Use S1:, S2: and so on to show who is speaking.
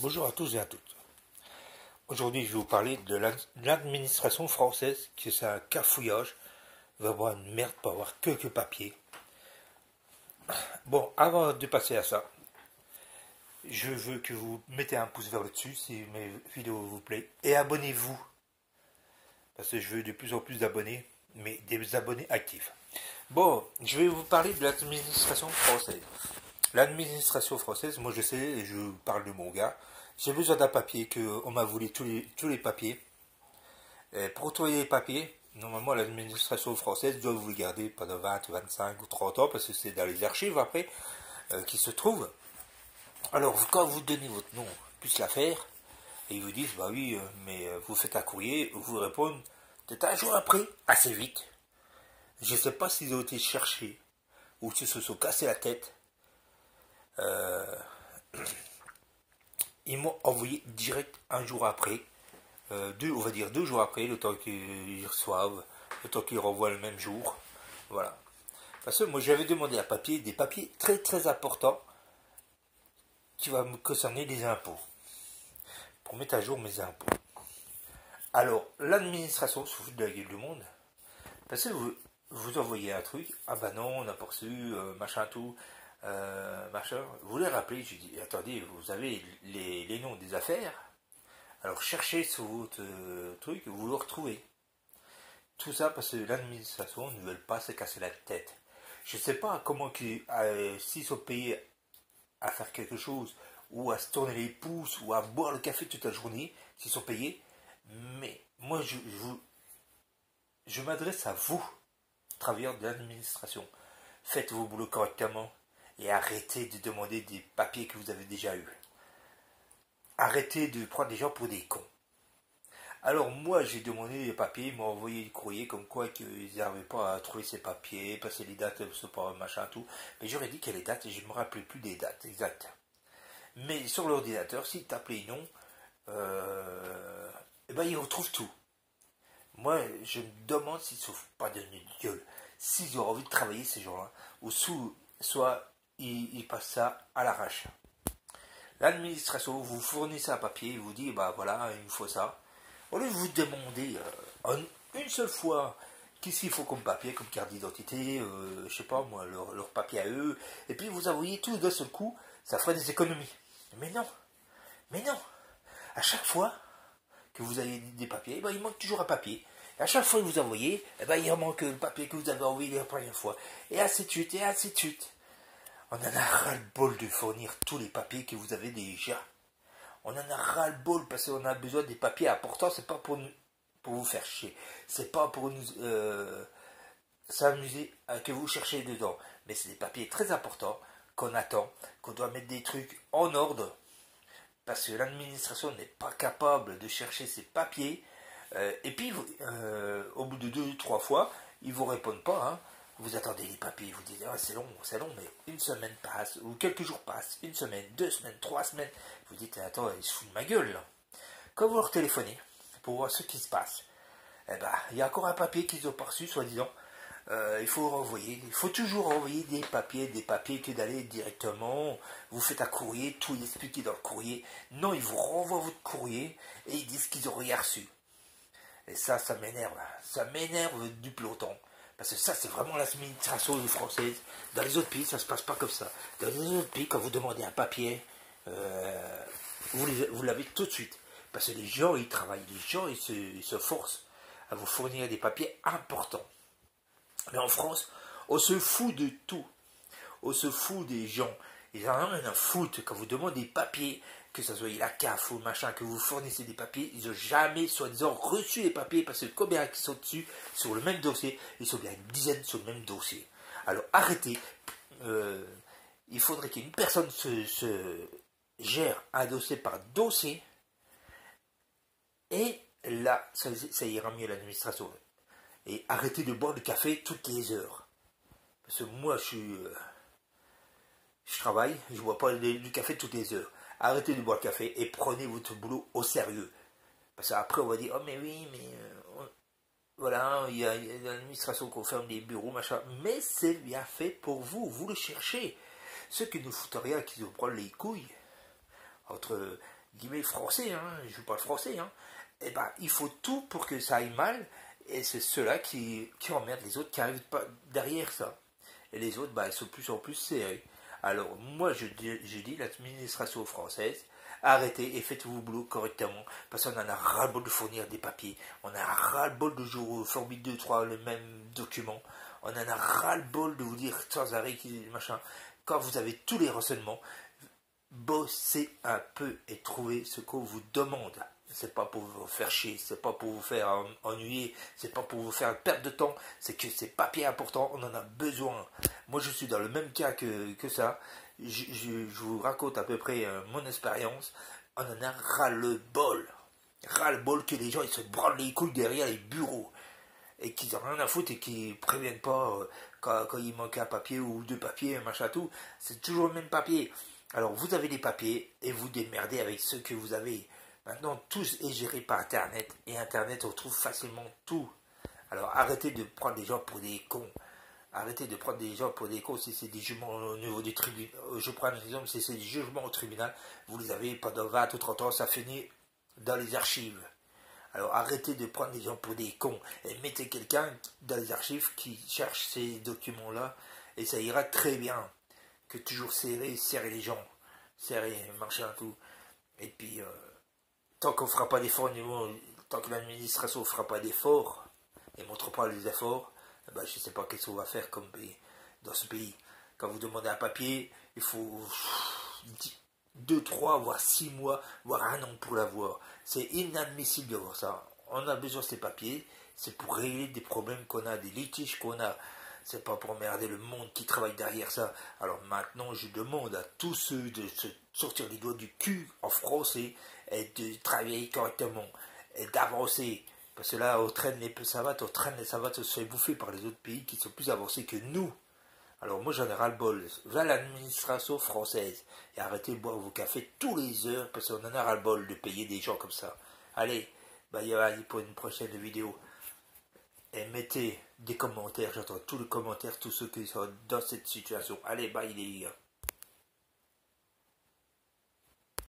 S1: Bonjour à tous et à toutes. Aujourd'hui, je vais vous parler de l'administration française, qui c'est un cafouillage, vraiment une merde pour avoir quelques papiers. Bon, avant de passer à ça, je veux que vous mettez un pouce vers le dessus si mes vidéos vous plaisent et abonnez-vous, parce que je veux de plus en plus d'abonnés, mais des abonnés actifs. Bon, je vais vous parler de l'administration française. L'administration française, moi je sais, et je parle de mon gars, j'ai besoin d'un papier, on m'a volé tous les papiers. Et pour retrouver les papiers, normalement l'administration française doit vous les garder pendant 20, 25 ou 30 ans, parce que c'est dans les archives après qui se trouvent. Alors quand vous donnez votre nom, plus l'affaire, et ils vous disent, bah oui, mais vous faites un courrier, vous répondent, peut-être un jour après, assez vite. Je ne sais pas s'ils ont été cherchés, ou s'ils se sont cassés la tête. Ils m'ont envoyé direct un jour après, on va dire 2 jours après, le temps qu'ils reçoivent, le temps qu'ils renvoient le même jour. Voilà. Parce que moi j'avais demandé un papier, des papiers très très importants qui va me concerner les impôts, pour mettre à jour mes impôts. Alors, l'administration se fout de la gueule du monde, parce que vous envoyez un truc, ah bah non, on n'a pas reçu, machin tout, machin. Vous les rappelez, je dis, attendez, vous avez les noms des affaires, alors cherchez sur votre truc, vous le retrouvez. Tout ça parce que l'administration ne veut pas se casser la tête. Je ne sais pas comment s'ils sont payés à faire quelque chose, ou à se tourner les pouces, ou à boire le café toute la journée, s'ils sont payés. Mais moi, je m'adresse à vous, travailleurs de l'administration. Faites vos boulots correctement et arrêtez de demander des papiers que vous avez déjà eus. Arrêtez de prendre des gens pour des cons. Alors moi j'ai demandé les papiers, ils m'ont envoyé du courrier comme quoi qu'ils n'arrivaient pas à trouver ces papiers, parce que les dates ne sont pas machin tout. Mais j'aurais dit qu'il y a les dates et je ne me rappelais plus des dates exactes. Mais sur l'ordinateur, s'ils tapent les noms, eh ben ils retrouvent tout. Moi je me demande s'ils ne sont pas de gueule, s'ils ont envie de travailler ces gens-là, ou soit ils passent ça à l'arrache. L'administration vous fournissez un papier, il vous dit bah voilà, il me faut ça. Au lieu de vous demander une seule fois qu'est-ce qu'il faut comme papier, comme carte d'identité, je sais pas moi, leur papier à eux, et puis vous envoyez tout d'un seul coup, ça ferait des économies. Mais non, mais non. À chaque fois que vous avez des papiers, eh ben, il manque toujours un papier. Et à chaque fois que vous envoyez, eh ben, il en manque le papier que vous avez envoyé la première fois. Et ainsi de suite, et ainsi de suite. On en a ras-le-bol de fournir tous les papiers que vous avez déjà. On en a ras-le-bol parce qu'on a besoin des papiers importants, c'est pas pour vous faire chier. C'est pas pour nous s'amuser que vous cherchez dedans. Mais c'est des papiers très importants qu'on attend, qu'on doit mettre des trucs en ordre. Parce que l'administration n'est pas capable de chercher ces papiers. Et puis, au bout de 2 ou 3 fois, ils ne vous répondent pas. Hein. Vous attendez les papiers, vous dites ah, c'est long, mais une semaine passe, ou quelques jours passent, une semaine, 2 semaines, 3 semaines. Vous dites attends, ils se foutent de ma gueule là. Quand vous leur téléphonez pour voir ce qui se passe, eh ben, il y a encore un papier qu'ils ont pas reçu, soi-disant. Il faut renvoyer, il faut toujours renvoyer des papiers que d'aller directement. Vous faites un courrier, tout est expliqué dans le courrier. Non, ils vous renvoient votre courrier et ils disent qu'ils n'ont rien reçu. Et ça m'énerve. Ça m'énerve du peloton. Parce que ça, c'est vraiment l'administration française. Dans les autres pays, ça ne se passe pas comme ça. Dans les autres pays, quand vous demandez un papier, vous l'avez tout de suite. Parce que les gens, ils travaillent. Les gens, ils se forcent à vous fournir des papiers importants. Mais en France, on se fout de tout. On se fout des gens. Ils en ont rien à foutre. Quand vous demandez des papiers, que ce soit la CAF ou machin, que vous fournissez des papiers, ils n'ont jamais, soi-disant, reçu les papiers parce que combien qui sont dessus sur le même dossier, ils sont bien une dizaine sur le même dossier. Alors arrêtez. Il faudrait qu'une personne se gère un dossier par dossier et là, ça ira mieux l'administration. Et arrêtez de boire du café toutes les heures. Parce que moi, je travaille, je ne bois pas du café toutes les heures. Arrêtez de boire le café et prenez votre boulot au sérieux. Parce qu'après, on va dire, oh mais oui, mais voilà, il y a l'administration qui ferme des bureaux, machin. Mais c'est bien fait pour vous, vous le cherchez. Ceux qui ne foutent rien, qui nous prennent les couilles, entre guillemets français, hein, je parle français, hein, et ben il faut tout pour que ça aille mal, et c'est ceux-là qui emmerdent les autres qui arrivent pas derrière ça. Et les autres, bah, ils sont de plus en plus serrés. Alors, moi, je dis l'administration française, arrêtez et faites vos boulot correctement, parce qu'on en a ras-le-bol de fournir des papiers, on en a ras-le-bol de jour former 2, 3 le même document, on en a ras-le-bol de vous dire sans arrêt, machin. Quand vous avez tous les renseignements, bossez un peu et trouvez ce qu'on vous demande. C'est pas pour vous faire chier, c'est pas pour vous faire ennuyer, c'est pas pour vous faire perdre de temps, c'est que ces papiers importants, on en a besoin. Moi, je suis dans le même cas que ça. Je vous raconte à peu près mon expérience. On en a ras-le-bol. Ras-le-bol que les gens ils se branlent les couilles derrière les bureaux et qu'ils n'ont rien à foutre et qu'ils ne préviennent pas quand il manque un papier ou 2 papiers, machin tout. C'est toujours le même papier. Alors vous avez les papiers et vous démerdez avec ceux que vous avez. Maintenant, tout est géré par Internet. Et Internet, on trouve facilement tout. Alors arrêtez de prendre des gens pour des cons. Arrêtez de prendre des gens pour des cons si c'est des jugements au niveau du tribunal. Je prends un exemple, si c'est des jugements au tribunal, vous les avez pendant 20 ou 30 ans, ça finit dans les archives. Alors arrêtez de prendre des gens pour des cons et mettez quelqu'un dans les archives qui cherche ces documents-là et ça ira très bien. Que toujours serrer les gens, serrer, machin, tout. Et puis, tant qu'on ne fera pas d'efforts, tant que l'administration ne fera pas d'efforts et ne montre pas les efforts, eh ben, je ne sais pas qu'est-ce qu'on va faire comme pays, dans ce pays. Quand vous demandez un papier, il faut 2, 3, voire 6 mois, voire un an pour l'avoir. C'est inadmissible de voir ça. On a besoin de ces papiers, c'est pour régler des problèmes qu'on a, des litiges qu'on a. C'est pas pour emmerder le monde qui travaille derrière ça. Alors maintenant, je demande à tous ceux de se sortir les doigts du cul en français et de travailler correctement et d'avancer. Parce que là, on traîne les savates, on se fait bouffer par les autres pays qui sont plus avancés que nous. Alors moi, j'en ai ras-le-bol. Va l'administration française et arrêtez de boire vos cafés tous les heures parce qu'on en a ras-le-bol de payer des gens comme ça. Allez, bye bye pour une prochaine vidéo. Et mettez des commentaires, j'entends tous les commentaires, tous ceux qui sont dans cette situation. Allez, bye les gars.